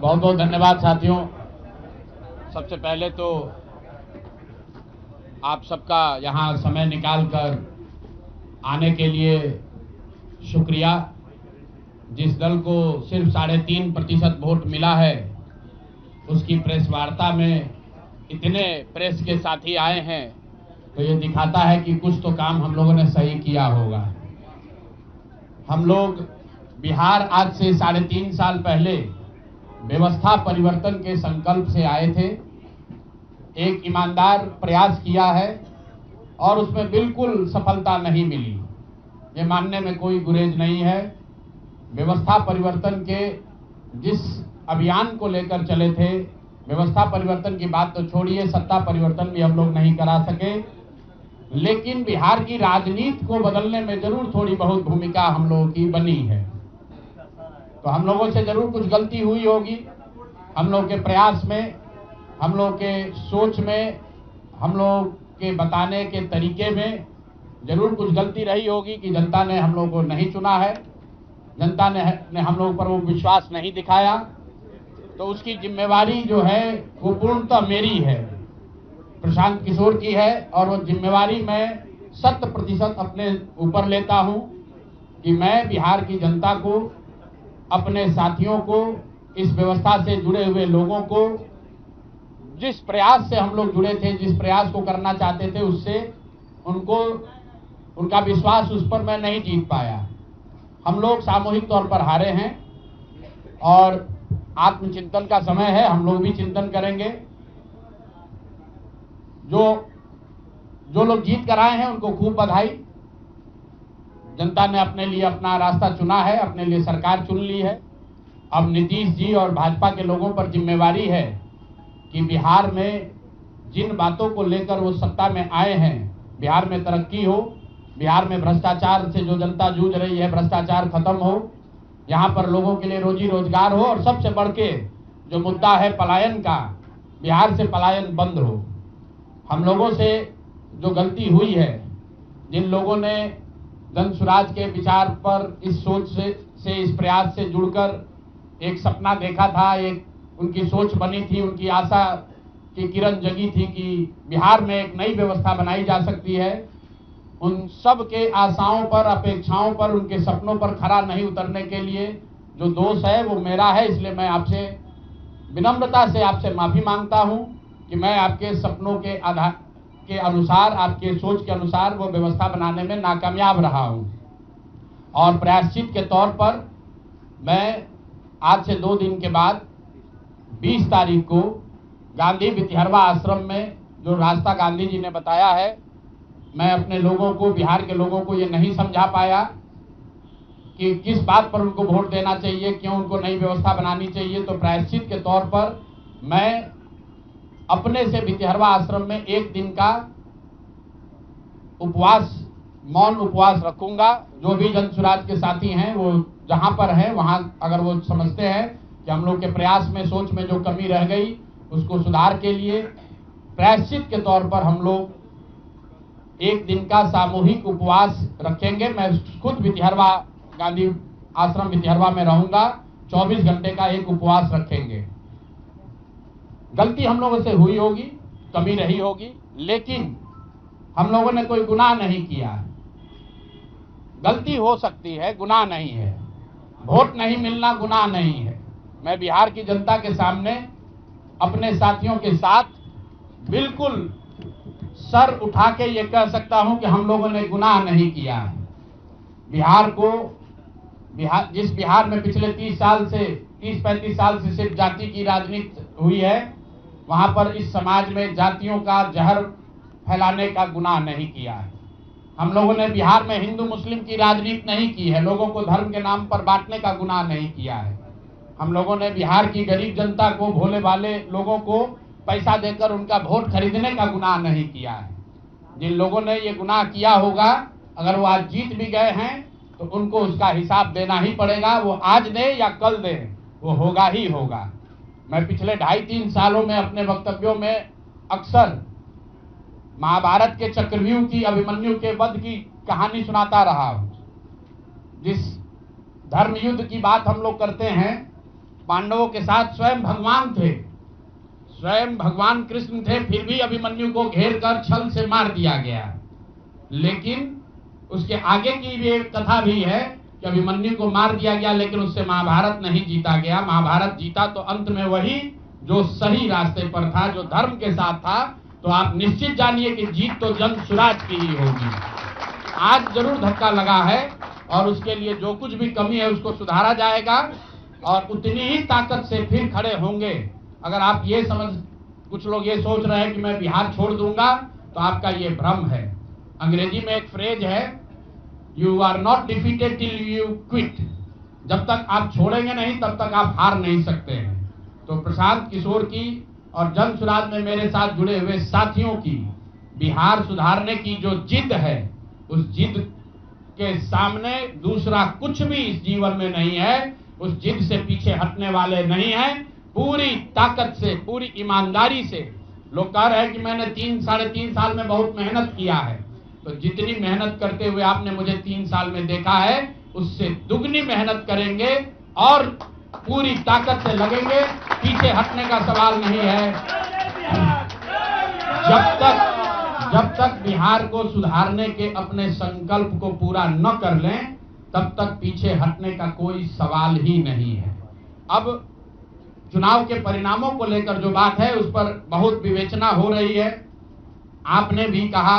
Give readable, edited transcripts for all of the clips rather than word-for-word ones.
बहुत बहुत धन्यवाद साथियों। सबसे पहले तो आप सबका यहाँ समय निकालकर आने के लिए शुक्रिया। जिस दल को सिर्फ 3.5% वोट मिला है, उसकी प्रेस वार्ता में इतने प्रेस के साथी आए हैं, तो ये दिखाता है कि कुछ तो काम हम लोगों ने सही किया होगा। हम लोग बिहार आज से 3.5 साल पहले व्यवस्था परिवर्तन के संकल्प से आए थे। एक ईमानदार प्रयास किया है और उसमें बिल्कुल सफलता नहीं मिली, ये मानने में कोई गुरेज नहीं है। व्यवस्था परिवर्तन के जिस अभियान को लेकर चले थे, व्यवस्था परिवर्तन की बात तो छोड़िए, सत्ता परिवर्तन भी हम लोग नहीं करा सके, लेकिन बिहार की राजनीति को बदलने में जरूर थोड़ी बहुत भूमिका हम लोगों की बनी है। तो हम लोगों से जरूर कुछ गलती हुई होगी, हम लोग के प्रयास में, हम लोग के सोच में, हम लोग के बताने के तरीके में जरूर कुछ गलती रही होगी कि जनता ने हम लोग को नहीं चुना है, जनता ने हम लोग पर वो विश्वास नहीं दिखाया। तो उसकी जिम्मेवारी जो है वो पूर्णतः मेरी है, प्रशांत किशोर की है, और वो जिम्मेवारी मैं 100% अपने ऊपर लेता हूं कि मैं बिहार की जनता को, अपने साथियों को, इस व्यवस्था से जुड़े हुए लोगों को, जिस प्रयास से हम लोग जुड़े थे, जिस प्रयास को करना चाहते थे, उससे उनका विश्वास उस पर मैं नहीं जीत पाया। हम लोग सामूहिक तौर पर हारे हैं और आत्मचिंतन का समय है, हम लोग भी चिंतन करेंगे। जो लोग जीत कर आए हैं उनको खूब बधाई। जनता ने अपने लिए अपना रास्ता चुना है, अपने लिए सरकार चुन ली है। अब नीतीश जी और भाजपा के लोगों पर जिम्मेवारी है कि बिहार में जिन बातों को लेकर वो सत्ता में आए हैं, बिहार में तरक्की हो, बिहार में भ्रष्टाचार से जो जनता जूझ रही है, भ्रष्टाचार खत्म हो, यहाँ पर लोगों के लिए रोजी रोजगार हो, और सबसे बढ़ के जो मुद्दा है पलायन का, बिहार से पलायन बंद हो। हम लोगों से जो गलती हुई है, जिन लोगों ने जन स्वराज के विचार पर इस सोच से इस प्रयास से जुड़कर एक सपना देखा था, एक उनकी सोच बनी थी, उनकी आशा की किरण जगी थी कि बिहार में एक नई व्यवस्था बनाई जा सकती है, उन सब के आशाओं पर, अपेक्षाओं पर, उनके सपनों पर खरा नहीं उतरने के लिए जो दोष है वो मेरा है। इसलिए मैं आपसे विनम्रता से आपसे माफी मांगता हूं कि मैं आपके सपनों के आधार के अनुसार, आपके सोच के अनुसार वो व्यवस्था बनाने में नाकामयाब रहा हूं। और प्रायश्चित के तौर पर मैं आज से 2 दिन के बाद 20 तारीख को गांधी वितिहरवा आश्रम में, जो रास्ता गांधी जी ने बताया है, मैं अपने लोगों को, बिहार के लोगों को ये नहीं समझा पाया कि किस बात पर उनको वोट देना चाहिए, क्यों उनको नई व्यवस्था बनानी चाहिए। तो प्रायश्चित के तौर पर मैं अपने से वितिहरवा आश्रम में 1 दिन का उपवास, मौन उपवास रखूंगा। जो भी जन स्वराज के साथी हैं वो जहां पर हैं वहां, अगर वो समझते हैं कि हम लोग के प्रयास में, सोच में जो कमी रह गई, उसको सुधार के लिए प्रायश्चित के तौर पर हम लोग 1 दिन का सामूहिक उपवास रखेंगे। मैं खुद वितिहरवा, गांधी आश्रम वितिहरवा में रहूंगा, 24 घंटे का एक उपवास रखेंगे। गलती हम लोगों से हुई होगी, कमी रही होगी, लेकिन हम लोगों ने कोई गुनाह नहीं किया। गलती हो सकती है, गुनाह नहीं है। वोट नहीं मिलना गुनाह नहीं है। मैं बिहार की जनता के सामने अपने साथियों के साथ बिल्कुल सर उठा के ये कह सकता हूं कि हम लोगों ने गुनाह नहीं किया है। जिस बिहार में पिछले 30-35 साल से सिर्फ जाति की राजनीति हुई है, वहां पर इस समाज में जातियों का जहर फैलाने का गुनाह नहीं किया है। हम लोगों ने बिहार में हिंदू मुस्लिम की राजनीति नहीं की है, लोगों को धर्म के नाम पर बांटने का गुनाह नहीं किया है। हम लोगों ने बिहार की गरीब जनता को, भोले भाले लोगों को पैसा देकर उनका वोट खरीदने का गुनाह नहीं किया है। जिन लोगों ने ये गुनाह किया होगा, अगर वो आज जीत भी गए हैं तो उनको उसका हिसाब देना ही पड़ेगा। वो आज दे या कल दे, वो होगा ही होगा। मैं पिछले 2.5-3 सालों में अपने वक्तव्यों में अक्सर महाभारत के चक्रव्यूह की, अभिमन्यु के वध की कहानी सुनाता रहा हूं। जिस धर्म युद्ध की बात हम लोग करते हैं, पांडवों के साथ स्वयं भगवान थे, स्वयं भगवान कृष्ण थे, फिर भी अभिमन्यु को घेर कर छल से मार दिया गया। लेकिन उसके आगे की भी एक कथा भी है कि अभिमन्यु को मार दिया गया, लेकिन उससे महाभारत नहीं जीता गया। महाभारत जीता तो अंत में वही जो सही रास्ते पर था, जो धर्म के साथ था। तो आप निश्चित जानिए कि जीत तो जंग स्वराज की ही होगी। आज जरूर धक्का लगा है और उसके लिए जो कुछ भी कमी है उसको सुधारा जाएगा और उतनी ही ताकत से फिर खड़े होंगे। अगर आप ये कुछ लोग ये सोच रहे हैं कि मैं बिहार छोड़ दूंगा, तो आपका ये भ्रम है। अंग्रेजी में एक फ्रेज है, you are not defeated till you quit. जब तक आप छोड़ेंगे नहीं तब तक आप हार नहीं सकते हैं। तो प्रशांत किशोर की और जन स्वराज में मेरे साथ जुड़े हुए साथियों की बिहार सुधारने की जो जिद है, उस जिद के सामने दूसरा कुछ भी इस जीवन में नहीं है। उस जिद से पीछे हटने वाले नहीं हैं। पूरी ताकत से, पूरी ईमानदारी से लोग कह रहे हैं कि मैंने 3-3.5 साल में बहुत मेहनत किया है। तो जितनी मेहनत करते हुए आपने मुझे 3 साल में देखा है, उससे दुगनी मेहनत करेंगे और पूरी ताकत से लगेंगे। पीछे हटने का सवाल नहीं है। जब तक बिहार को सुधारने के अपने संकल्प को पूरा न कर लें, तब तक पीछे हटने का कोई सवाल ही नहीं है। अब चुनाव के परिणामों को लेकर जो बात है, उस पर बहुत विवेचना हो रही है। आपने भी कहा,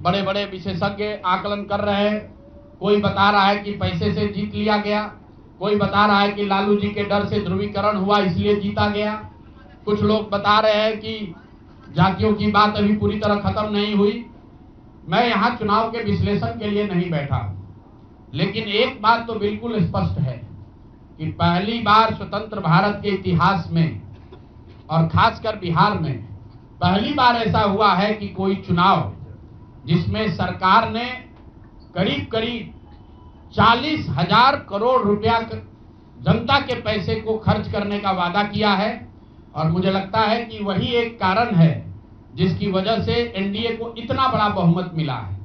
बड़े बड़े विशेषज्ञ आकलन कर रहे हैं। कोई बता रहा है कि पैसे से जीत लिया गया, कोई बता रहा है कि लालू जी के डर से ध्रुवीकरण हुआ इसलिए जीता गया। कुछ लोग बता रहे हैं कि जातियों की बात अभी पूरी तरह खत्म नहीं हुई। मैं यहाँ चुनाव के विश्लेषण के लिए नहीं बैठा, लेकिन एक बात तो बिल्कुल स्पष्ट है कि पहली बार स्वतंत्र भारत के इतिहास में और खासकर बिहार में पहली बार ऐसा हुआ है कि कोई चुनाव जिसमें सरकार ने करीब करीब 40,000 करोड़ रुपया जनता के पैसे को खर्च करने का वादा किया है। और मुझे लगता है कि वही एक कारण है जिसकी वजह से एनडीए को इतना बड़ा बहुमत मिला है।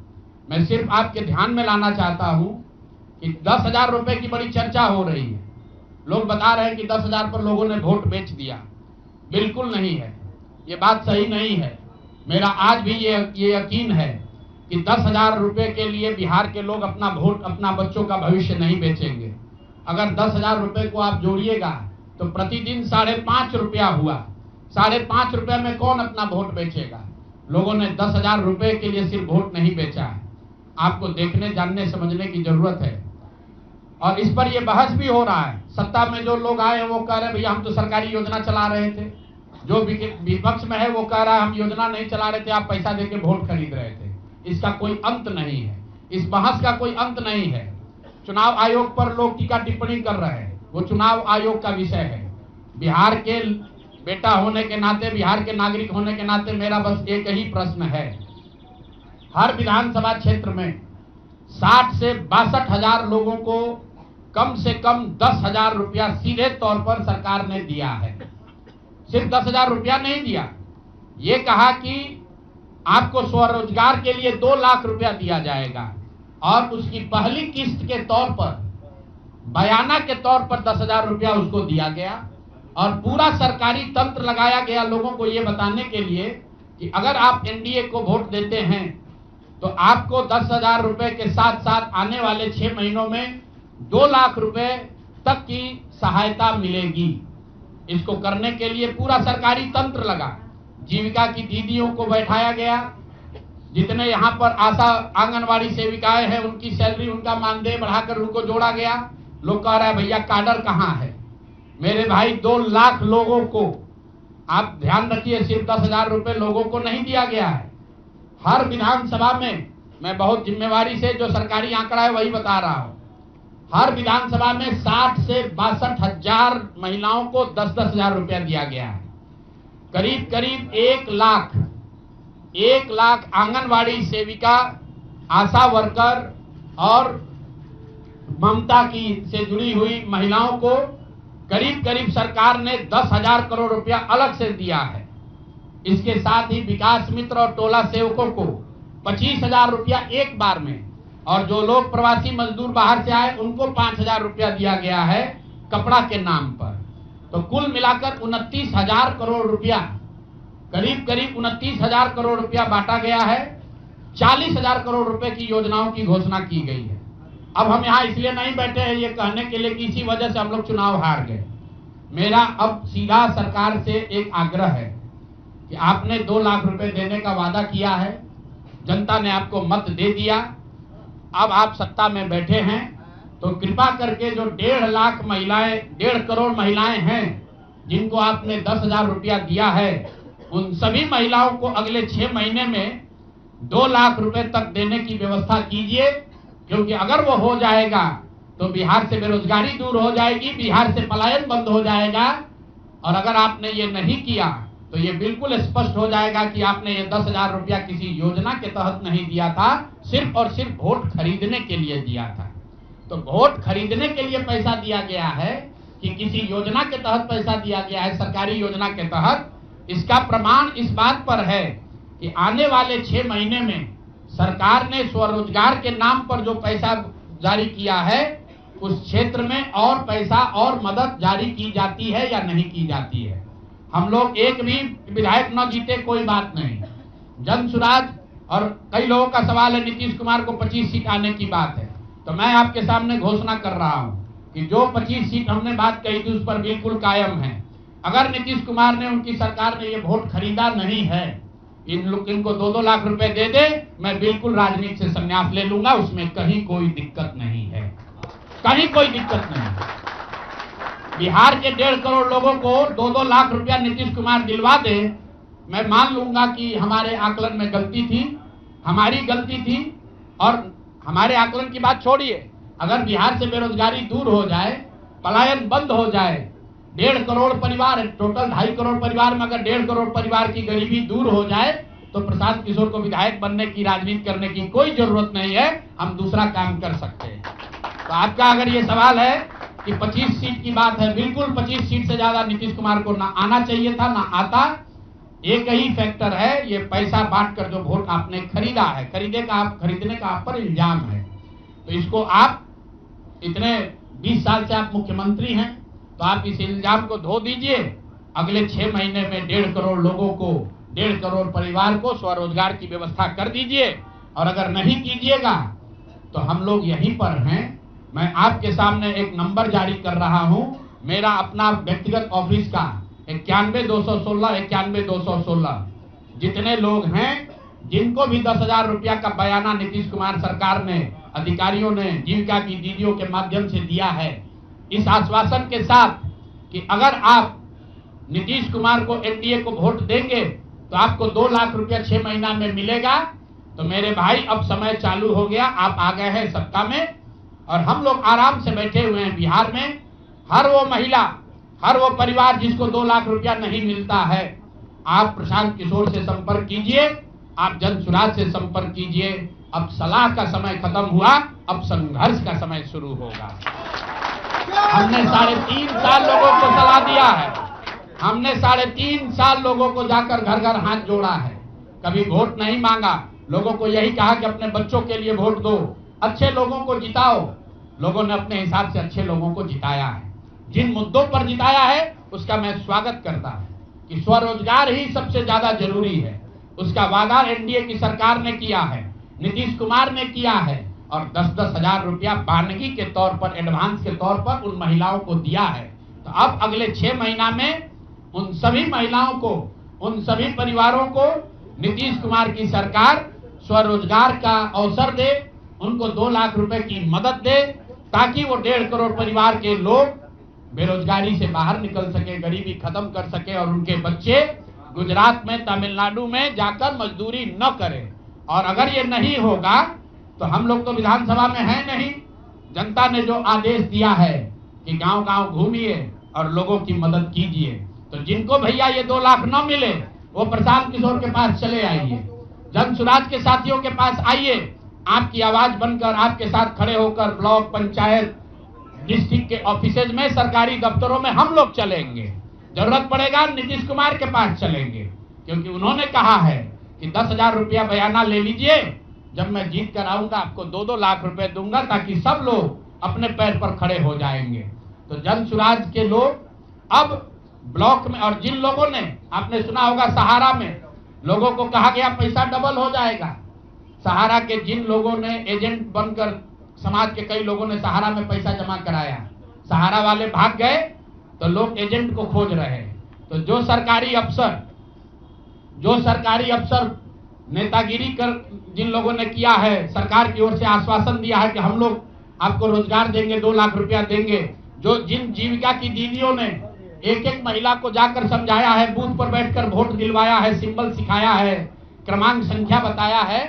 मैं सिर्फ आपके ध्यान में लाना चाहता हूं कि 10,000 रुपए की बड़ी चर्चा हो रही है। लोग बता रहे हैं कि 10,000 पर लोगों ने वोट बेच दिया। बिल्कुल नहीं है, ये बात सही नहीं है। मेरा आज भी ये यकीन है कि 10,000 रुपए के लिए बिहार के लोग अपना वोट, अपना बच्चों का भविष्य नहीं बेचेंगे। अगर 10,000 रुपए को आप जोड़िएगा तो प्रतिदिन 5.5 रुपया हुआ। 5.5 रुपए में कौन अपना वोट बेचेगा? लोगों ने 10,000 रुपए के लिए सिर्फ वोट नहीं बेचा है। आपको देखने, जानने, समझने की जरूरत है। और इस पर यह बहस भी हो रहा है। सत्ता में जो लोग आए हैं वो कह रहे हैं भैया हम तो सरकारी योजना चला रहे थे। जो विपक्ष में है वो कह रहा है हम योजना नहीं चला रहे थे, आप पैसा देके वोट खरीद रहे थे। इसका कोई अंत नहीं है, इस बहस का कोई अंत नहीं है। चुनाव आयोग पर लोग टीका टिप्पणी कर रहे हैं, वो चुनाव आयोग का विषय है। बिहार के बेटा होने के नाते, बिहार के नागरिक होने के नाते मेरा बस एक ही प्रश्न है। हर विधानसभा क्षेत्र में 60 से 62,000 लोगों को कम से कम 10,000 रुपया सीधे तौर पर सरकार ने दिया है। सिर्फ 10,000 रुपया नहीं दिया, ये कहा कि आपको स्वरोजगार के लिए 2 लाख रुपया दिया जाएगा और उसकी पहली किस्त के तौर पर, बयाना के तौर पर 10,000 रुपया उसको दिया गया। और पूरा सरकारी तंत्र लगाया गया लोगों को ये बताने के लिए कि अगर आप एनडीए को वोट देते हैं तो आपको 10,000 रुपए के साथ साथ आने वाले 6 महीनों में 2 लाख रुपए तक की सहायता मिलेगी। इसको करने के लिए पूरा सरकारी तंत्र लगा। जीविका की दीदियों को बैठाया गया। जितने यहाँ पर आशा आंगनवाड़ी सेविकाएं हैं उनकी सैलरी, उनका मानदेय बढ़ाकर उनको जोड़ा गया। लोग कह रहे हैं भैया काडर कहाँ है? मेरे भाई 2 लाख लोगों को, आप ध्यान रखिए, सिर्फ 10,000 रुपए लोगों को नहीं दिया गया है। हर विधानसभा में, मैं बहुत जिम्मेवारी से जो सरकारी आंकड़ा है वही बता रहा हूं, हर विधानसभा में 60 से 62,000 महिलाओं को 10-10,000 रुपया दिया गया है। करीब करीब 1 लाख आंगनवाड़ी सेविका, आशा वर्कर और ममता की से जुड़ी हुई महिलाओं को करीब करीब सरकार ने 10,000 करोड़ रुपया अलग से दिया है। इसके साथ ही विकास मित्र और टोला सेवकों को 25,000 रुपया एक बार में, और जो लोग प्रवासी मजदूर बाहर से आए उनको 5,000 रुपया दिया गया है कपड़ा के नाम पर। तो कुल मिलाकर 29,000 करोड़ रुपया, करीब करीब 29,000 करोड़ रुपया बांटा गया है। 40,000 करोड़ रुपए की योजनाओं की घोषणा की गई है। अब हम यहाँ इसलिए नहीं बैठे हैं ये कहने के लिए कि इसी वजह से हम लोग चुनाव हार गए। मेरा अब सीधा सरकार से एक आग्रह है कि आपने 2 लाख रुपए देने का वादा किया है, जनता ने आपको मत दे दिया, अब आप सत्ता में बैठे हैं, तो कृपा करके जो 1.5 लाख महिलाएं, 1.5 करोड़ महिलाएं हैं जिनको आपने 10,000 रुपया दिया है, उन सभी महिलाओं को अगले 6 महीने में 2 लाख रुपए तक देने की व्यवस्था कीजिए, क्योंकि अगर वो हो जाएगा तो बिहार से बेरोजगारी दूर हो जाएगी, बिहार से पलायन बंद हो जाएगा। और अगर आपने ये नहीं किया तो ये बिल्कुल स्पष्ट हो जाएगा कि आपने ये 10,000 रुपया किसी योजना के तहत नहीं दिया था, सिर्फ और सिर्फ वोट खरीदने के लिए दिया था। तो वोट खरीदने के लिए पैसा दिया गया है कि किसी योजना के तहत पैसा दिया गया है, सरकारी योजना के तहत, इसका प्रमाण इस बात पर है कि आने वाले 6 महीने में सरकार ने स्वरोजगार के नाम पर जो पैसा जारी किया है, उस क्षेत्र में और पैसा और मदद जारी की जाती है या नहीं की जाती है। हम लोग एक भी विधायक न जीते कोई बात नहीं, जन सुराज, और कई लोगों का सवाल है नीतीश कुमार को 25 सीट आने की बात है, तो मैं आपके सामने घोषणा कर रहा हूं कि जो 25 सीट हमने बात कही थी उस पर बिल्कुल कायम है। अगर नीतीश कुमार ने, उनकी सरकार ने ये वोट खरीदा नहीं है, इनको 2-2 लाख रुपए दे दे, मैं बिल्कुल राजनीति से संन्यास ले लूंगा, उसमें कहीं कोई दिक्कत नहीं है, कहीं कोई दिक्कत नहीं। बिहार के 1.5 करोड़ लोगों को 2-2 लाख रुपया नीतीश कुमार दिलवा दे, मैं मान लूंगा कि हमारे आकलन में गलती थी, हमारी गलती थी। और हमारे आकलन की बात छोड़िए, अगर बिहार से बेरोजगारी दूर हो जाए, पलायन बंद हो जाए, 1.5 करोड़ परिवार, टोटल 2.5 करोड़ परिवार में अगर 1.5 करोड़ परिवार की गरीबी दूर हो जाए, तो प्रशांत किशोर को विधायक बनने की, राजनीति करने की कोई जरूरत नहीं है, हम दूसरा काम कर सकते हैं। तो आपका अगर ये सवाल है कि 25 सीट की बात है, बिल्कुल 25 सीट से ज्यादा नीतीश कुमार को ना आना चाहिए था, ना आता। एक ही फैक्टर है, ये पैसा बांटकर जो वोट आपने खरीदा है, खरीदने का आप पर इल्जाम है। तो इसको आप इतने 20 साल से आप मुख्यमंत्री हैं, तो आप इस इल्जाम को धो दीजिए। अगले 6 महीने में 1.5 करोड़ लोगों को, 1.5 करोड़ परिवार को स्वरोजगार की व्यवस्था कर दीजिए। और अगर नहीं कीजिएगा तो हम लोग यहीं पर हैं। मैं आपके सामने एक नंबर जारी कर रहा हूं, मेरा अपना व्यक्तिगत ऑफिस का 91-216 जितने लोग हैं जिनको भी 10,000 रुपया का बयाना नीतीश कुमार सरकार ने, अधिकारियों ने, जीविका की दीदियों के माध्यम से दिया है, इस आश्वासन के साथ कि अगर आप नीतीश कुमार को, एनडीए को वोट देंगे तो आपको 2 लाख रुपया 6 महीना में मिलेगा। तो मेरे भाई, अब समय चालू हो गया, आप आ गए हैं सत्ता में और हम लोग आराम से बैठे हुए हैं बिहार में। हर वो महिला, हर वो परिवार जिसको 2 लाख रुपया नहीं मिलता है, आप प्रशांत किशोर से संपर्क कीजिए, आप जन सुराज से संपर्क कीजिए। अब सलाह का समय खत्म हुआ, अब संघर्ष का समय शुरू होगा। हमने 3.5 साल लोगों को सलाह दिया है, हमने 3.5 साल लोगों को जाकर घर घर हाथ जोड़ा है, कभी वोट नहीं मांगा, लोगों को यही कहा कि अपने बच्चों के लिए वोट दो, अच्छे लोगों को जिताओ। लोगों ने अपने हिसाब से अच्छे लोगों को जिताया है, जिन मुद्दों पर जिताया है उसका मैं स्वागत करता हूं कि स्वरोजगार ही सबसे ज्यादा जरूरी है। उसका वादा एनडीए की सरकार ने किया है, नीतीश कुमार ने किया है, और 10-10 हजार रुपया बानगी के तौर पर, एडवांस के तौर पर उन महिलाओं को दिया है। तो अब अगले 6 महीना में उन सभी महिलाओं को, उन सभी परिवारों को नीतीश कुमार की सरकार स्वरोजगार का अवसर दे, उनको 2 लाख रुपए की मदद दे, ताकि वो 1.5 करोड़ परिवार के लोग बेरोजगारी से बाहर निकल सके, गरीबी खत्म कर सके और उनके बच्चे गुजरात में, तमिलनाडु में जाकर मजदूरी न करें। और अगर ये नहीं होगा तो हम लोग तो विधानसभा में हैं नहीं, जनता ने जो आदेश दिया है कि गांव गांव घूमिए और लोगों की मदद कीजिए, तो जिनको भैया ये 2 लाख न मिले वो प्रशांत किशोर के पास चले आइए, जन सुराज के साथियों के पास आइए, आपकी आवाज बनकर, आपके साथ खड़े होकर ब्लॉक, पंचायत, डिस्ट्रिक्ट के ऑफिसेज में, सरकारी दफ्तरों में हम लोग चलेंगे। जरूरत पड़ेगा नीतीश कुमार के पास चलेंगे, क्योंकि उन्होंने कहा है कि 10,000 रुपया बयाना ले लीजिए, जब मैं जीत कर आऊंगा आपको 2-2 लाख रुपए दूंगा, ताकि सब लोग अपने पैर पर खड़े हो जाएंगे। तो जन सुराज के लोग अब ब्लॉक में, और जिन लोगों ने, आपने सुना होगा सहारा में लोगों को कहा गया पैसा डबल हो जाएगा, सहारा के जिन लोगों ने एजेंट बनकर, समाज के कई लोगों ने सहारा में पैसा जमा कराया, सहारा वाले भाग गए तो लोग एजेंट को खोज रहे हैं। तो जो सरकारी अफसर नेतागिरी कर जिन लोगों ने किया है, सरकार की ओर से आश्वासन दिया है कि हम लोग आपको रोजगार देंगे, 2 लाख रुपया देंगे, जिन जीविका की दीदियों ने एक एक महिला को जाकर समझाया है, बूथ पर बैठकर वोट दिलवाया है, सिंबल सिखाया है, क्रमांक संख्या बताया है,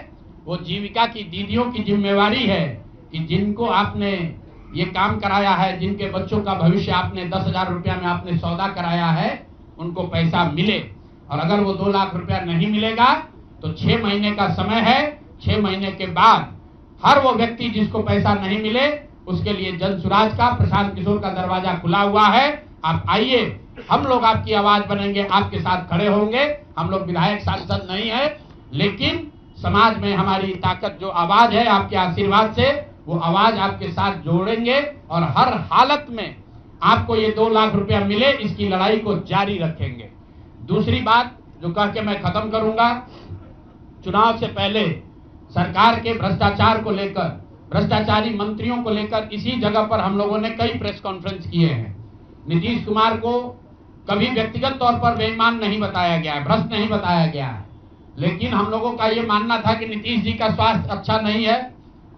वो जीविका की दीदियों की जिम्मेवारी है कि जिनको आपने ये काम कराया है, जिनके बच्चों का भविष्य आपने 10,000 रुपया में आपने सौदा कराया है, उनको पैसा मिले। और अगर वो 2 लाख रुपया नहीं मिलेगा तो 6 महीने का समय है, 6 महीने के बाद हर वो व्यक्ति जिसको पैसा नहीं मिले उसके लिए जन सुराज का, प्रशांत किशोर का दरवाजा खुला हुआ है। आप आइए, हम लोग आपकी आवाज बनेंगे, आपके साथ खड़े होंगे। हम लोग विधायक सांसद नहीं है, लेकिन समाज में हमारी ताकत जो आवाज है, आपके आशीर्वाद से वो आवाज आपके साथ जोड़ेंगे और हर हालत में आपको ये 2 लाख रुपया मिले, इसकी लड़ाई को जारी रखेंगे। दूसरी बात जो कह के मैं खत्म करूंगा, चुनाव से पहले सरकार के भ्रष्टाचार को लेकर, भ्रष्टाचारी मंत्रियों को लेकर इसी जगह पर हम लोगों ने कई प्रेस कॉन्फ्रेंस किए हैं। नीतीश कुमार को कभी व्यक्तिगत तौर पर बेईमान नहीं बताया गया है, भ्रष्ट नहीं बताया गया है, लेकिन हम लोगों का ये मानना था कि नीतीश जी का स्वास्थ्य अच्छा नहीं है,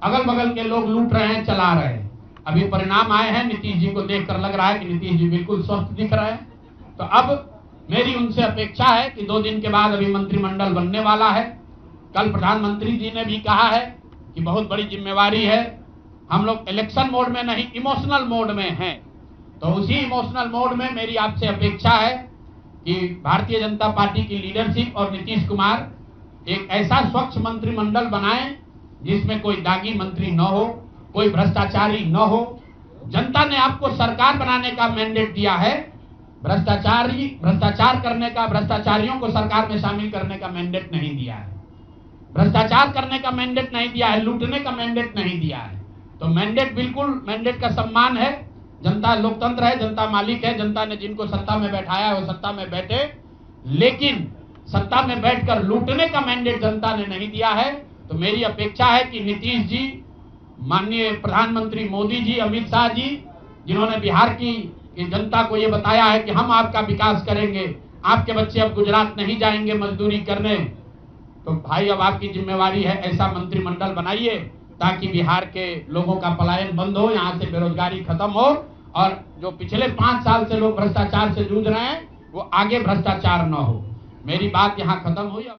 अगल बगल के लोग लूट रहे हैं, चला रहे हैं। अभी परिणाम आए हैं, नीतीश जी को देखकर लग रहा है कि नीतीश जी बिल्कुल स्वस्थ दिख रहे हैं। तो अब मेरी उनसे अपेक्षा है कि 2 दिन के बाद अभी मंत्रिमंडल बनने वाला है। कल प्रधानमंत्री जी ने भी कहा है कि बहुत बड़ी जिम्मेवारी है, हम लोग इलेक्शन मोड में नहीं, इमोशनल मोड में हैं। तो उसी इमोशनल मोड में मेरी आपसे अपेक्षा है कि भारतीय जनता पार्टी की लीडरशिप और नीतीश कुमार एक ऐसा स्वच्छ मंत्रिमंडल बनाएं जिसमें कोई दागी मंत्री न हो, कोई भ्रष्टाचारी न हो। जनता ने आपको सरकार बनाने का मैंडेट दिया है, भ्रष्टाचार करने का, भ्रष्टाचारियों को सरकार में शामिल करने का मैंडेट नहीं दिया है, भ्रष्टाचार करने का मैंडेट नहीं दिया है, लूटने का मैंडेट नहीं दिया है। तो मैंडेट, बिल्कुल मैंडेट का सम्मान है। जनता लोकतंत्र है, जनता मालिक है, जनता ने जिनको सत्ता में बैठाया है वो सत्ता में बैठे, लेकिन सत्ता में बैठकर लूटने का मैंडेट जनता ने नहीं दिया है। तो मेरी अपेक्षा है कि नीतीश जी, माननीय प्रधानमंत्री मोदी जी, अमित शाह जी, जिन्होंने बिहार की जनता को ये बताया है कि हम आपका विकास करेंगे, आपके बच्चे अब गुजरात नहीं जाएंगे मजदूरी करने, तो भाई अब आपकी जिम्मेवारी है ऐसा मंत्रिमंडल बनाइए ताकि बिहार के लोगों का पलायन बंद हो, यहाँ से बेरोजगारी खत्म हो, और जो पिछले 5 साल से लोग भ्रष्टाचार से जूझ रहे हैं वो आगे भ्रष्टाचार न हो। मेरी बात यहाँ खत्म हुई।